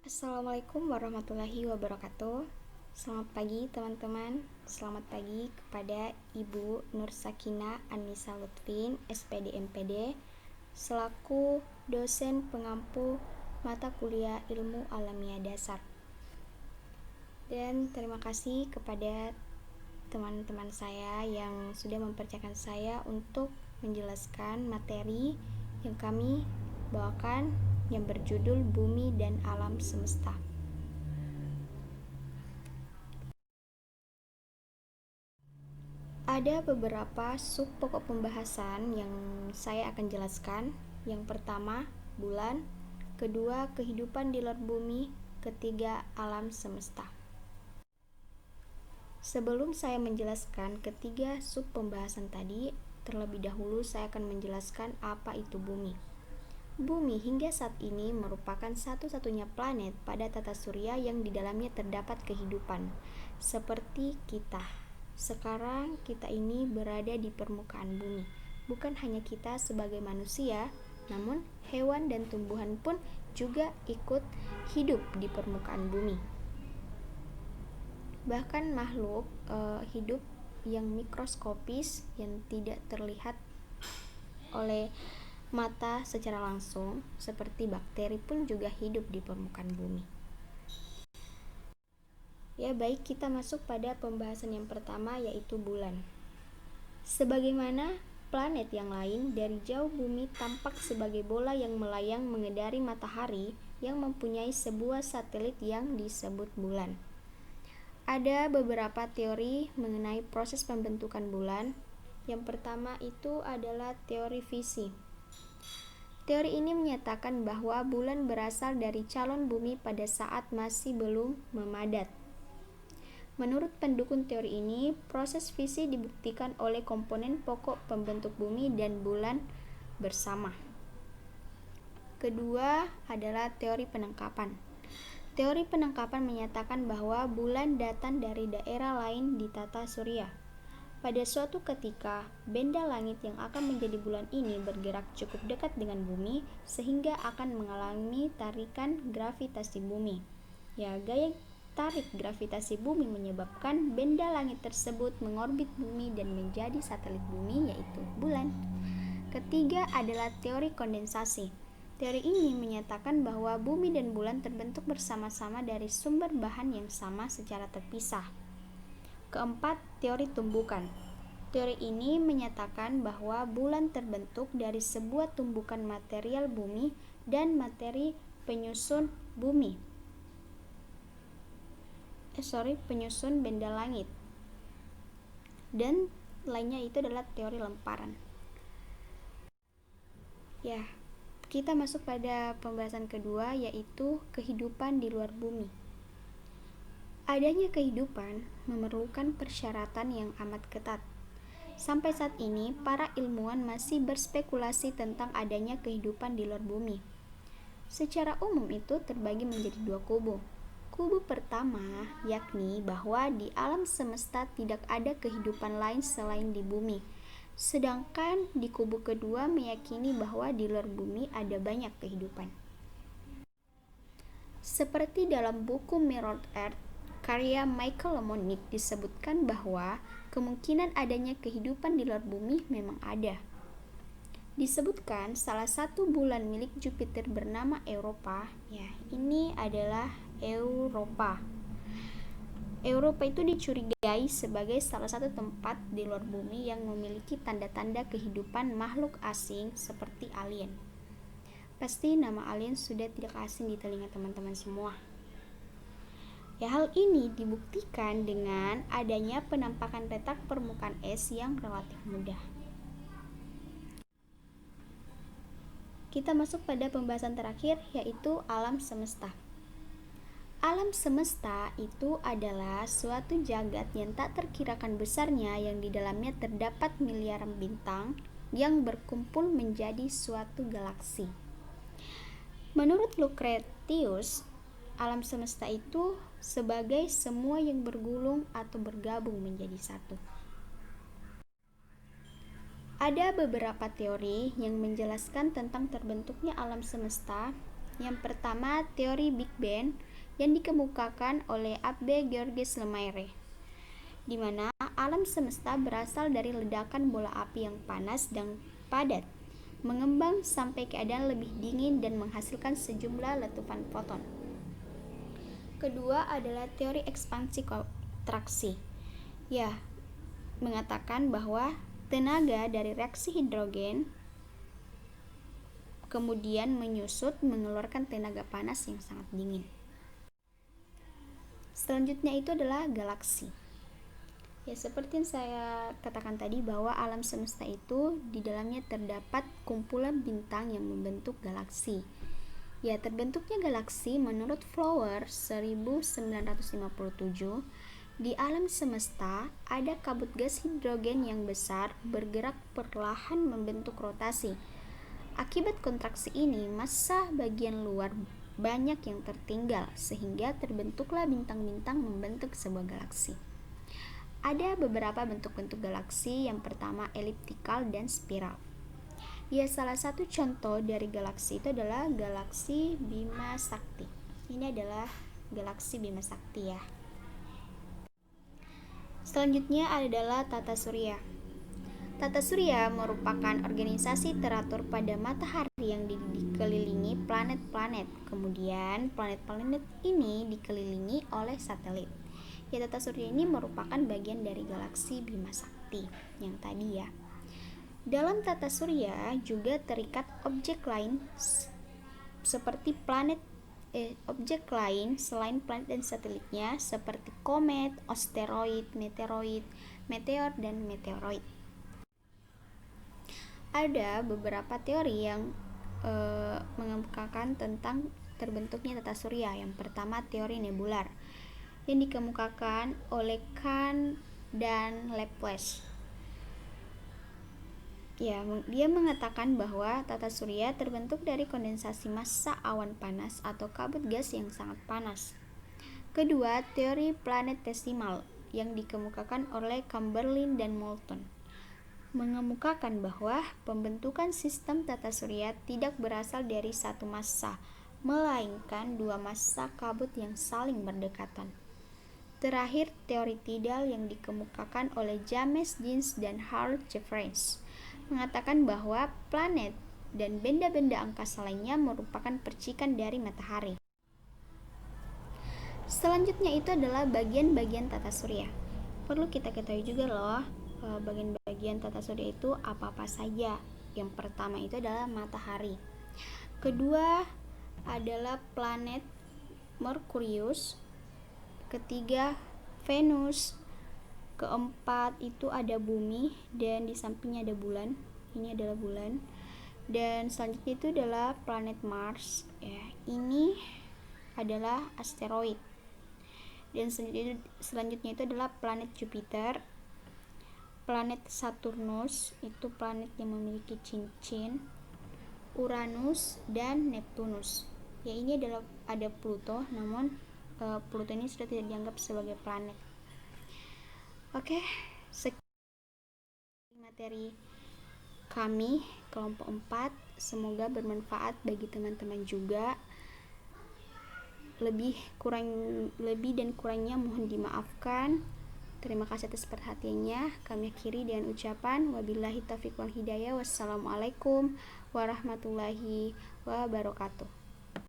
Assalamualaikum warahmatullahi wabarakatuh. Selamat pagi teman-teman. Selamat pagi kepada Ibu Nur Sakina Anissa Lutfin, SPD MPD, selaku dosen pengampu mata kuliah Ilmu Alamiah Dasar. Dan terima kasih kepada teman-teman saya yang sudah mempercayakan saya untuk menjelaskan materi yang kami bawakan yang berjudul Bumi dan Alam Semesta. Ada beberapa sub pokok pembahasan yang saya akan jelaskan. Yang pertama, bulan. Kedua, kehidupan di luar bumi. Ketiga, alam semesta. Sebelum saya menjelaskan ketiga sub pembahasan tadi, terlebih dahulu saya akan menjelaskan apa itu bumi. Bumi hingga saat ini merupakan satu-satunya planet pada tata surya yang di dalamnya terdapat kehidupan, seperti kita. Sekarang kita ini berada di permukaan bumi. Bukan hanya kita sebagai manusia, namun hewan dan tumbuhan pun juga ikut hidup di permukaan bumi. Bahkan makhluk hidup yang mikroskopis yang tidak terlihat oleh mata secara langsung seperti bakteri pun juga hidup di permukaan bumi. Ya, baik, kita masuk pada pembahasan yang pertama, yaitu bulan. Sebagaimana planet yang lain, dari jauh bumi tampak sebagai bola yang melayang mengedari matahari yang mempunyai sebuah satelit yang disebut bulan. Ada beberapa teori mengenai proses pembentukan bulan. Yang pertama itu adalah teori fisi. Teori ini menyatakan bahwa bulan berasal dari calon bumi pada saat masih belum memadat. Menurut pendukung teori ini, proses fisi dibuktikan oleh komponen pokok pembentuk bumi dan bulan bersama. Kedua adalah teori penangkapan. Teori penangkapan menyatakan bahwa bulan datang dari daerah lain di tata surya. Pada suatu ketika, benda langit yang akan menjadi bulan ini bergerak cukup dekat dengan bumi sehingga akan mengalami tarikan gravitasi bumi. Ya, gaya tarik gravitasi bumi menyebabkan benda langit tersebut mengorbit bumi dan menjadi satelit bumi, yaitu bulan. Ketiga adalah teori kondensasi. Teori ini menyatakan bahwa bumi dan bulan terbentuk bersama-sama dari sumber bahan yang sama secara terpisah. Keempat, teori tumbukan. Teori ini menyatakan bahwa bulan terbentuk dari sebuah tumbukan material bumi dan materi penyusun bumi. Penyusun benda langit. Dan lainnya itu adalah teori lemparan. Ya, kita masuk pada pembahasan kedua, yaitu kehidupan di luar bumi. Adanya kehidupan memerlukan persyaratan yang amat ketat. Sampai saat ini, para ilmuwan masih berspekulasi tentang adanya kehidupan di luar bumi. Secara umum itu terbagi menjadi dua kubu. Kubu pertama yakni bahwa di alam semesta tidak ada kehidupan lain selain di bumi. Sedangkan di kubu kedua meyakini bahwa di luar bumi ada banyak kehidupan. Seperti dalam buku Mirrored Earth karya Michael Lemonick disebutkan bahwa kemungkinan adanya kehidupan di luar bumi memang ada. Disebutkan salah satu bulan milik Jupiter bernama Europa. Ya, ini adalah Europa. Europa itu dicurigai sebagai salah satu tempat di luar bumi yang memiliki tanda-tanda kehidupan makhluk asing seperti alien. Pasti nama alien sudah tidak asing di telinga teman-teman semua. Ya, hal ini dibuktikan dengan adanya penampakan retak permukaan es yang relatif mudah. Kita masuk pada pembahasan terakhir, yaitu alam semesta. Alam semesta itu adalah suatu jagat yang tak terkirakan besarnya yang di dalamnya terdapat miliaran bintang yang berkumpul menjadi suatu galaksi. Menurut Lucretius, alam semesta itu sebagai semua yang bergulung atau bergabung menjadi satu. Ada beberapa teori yang menjelaskan tentang terbentuknya alam semesta. Yang pertama, teori Big Bang yang dikemukakan oleh Abbe Georges Lemaire, di mana alam semesta berasal dari ledakan bola api yang panas dan padat, mengembang sampai keadaan lebih dingin dan menghasilkan sejumlah letupan foton. Kedua adalah teori ekspansi kontraksi. Ya, mengatakan bahwa tenaga dari reaksi hidrogen kemudian menyusut mengeluarkan tenaga panas yang sangat dingin. Selanjutnya itu adalah galaksi. Ya, seperti yang saya katakan tadi bahwa alam semesta itu di dalamnya terdapat kumpulan bintang yang membentuk galaksi. Ya, terbentuknya galaksi menurut Flower 1957, di alam semesta ada kabut gas hidrogen yang besar bergerak perlahan membentuk rotasi. Akibat kontraksi ini, massa bagian luar banyak yang tertinggal sehingga terbentuklah bintang-bintang membentuk sebuah galaksi. Ada beberapa bentuk-bentuk galaksi. Yang pertama, eliptikal dan spiral. Ya, salah satu contoh dari galaksi itu adalah galaksi Bima Sakti. Ini adalah galaksi Bima Sakti ya. Selanjutnya adalah tata surya. Tata surya merupakan organisasi teratur pada matahari yang dikelilingi planet-planet. Kemudian planet-planet ini dikelilingi oleh satelit. Ya, tata surya ini merupakan bagian dari galaksi Bima Sakti yang tadi ya. Dalam tata surya juga terikat objek lain seperti objek lain selain planet dan satelitnya seperti komet, asteroid, meteor, dan meteoroid. Ada beberapa teori yang mengemukakan tentang terbentuknya tata surya. Yang pertama, teori nebular yang dikemukakan oleh Kahn dan Laplace. Ya, dia mengatakan bahwa tata surya terbentuk dari kondensasi massa awan panas atau kabut gas yang sangat panas. Kedua, teori planetesimal yang dikemukakan oleh Chamberlin dan Moulton mengemukakan bahwa pembentukan sistem tata surya tidak berasal dari satu massa, melainkan dua massa kabut yang saling berdekatan. Terakhir, teori tidal yang dikemukakan oleh James Jeans dan Harold Jeffreys mengatakan bahwa planet dan benda-benda angkasa lainnya merupakan percikan dari matahari. Selanjutnya itu adalah bagian-bagian tata surya. Perlu kita ketahui juga loh, bagian-bagian tata surya itu apa-apa saja. Yang pertama itu adalah matahari. Kedua adalah planet Merkurius. Ketiga, Venus. Keempat itu ada bumi dan di sampingnya ada bulan. Ini adalah bulan. Dan selanjutnya itu adalah planet Mars ya. Ini adalah asteroid. Dan selanjutnya itu adalah planet Jupiter. Planet Saturnus itu planet yang memiliki cincin. Uranus dan Neptunus. Ya, ini adalah ada Pluto, namun Pluto ini sudah tidak dianggap sebagai planet. Oke, sekian materi kami kelompok 4. Semoga bermanfaat bagi teman-teman juga. Lebih dan kurangnya mohon dimaafkan. Terima kasih atas perhatiannya. Kami akhiri dengan ucapan wabillahi taufiq wal hidayah. Wassalamualaikum warahmatullahi wabarakatuh.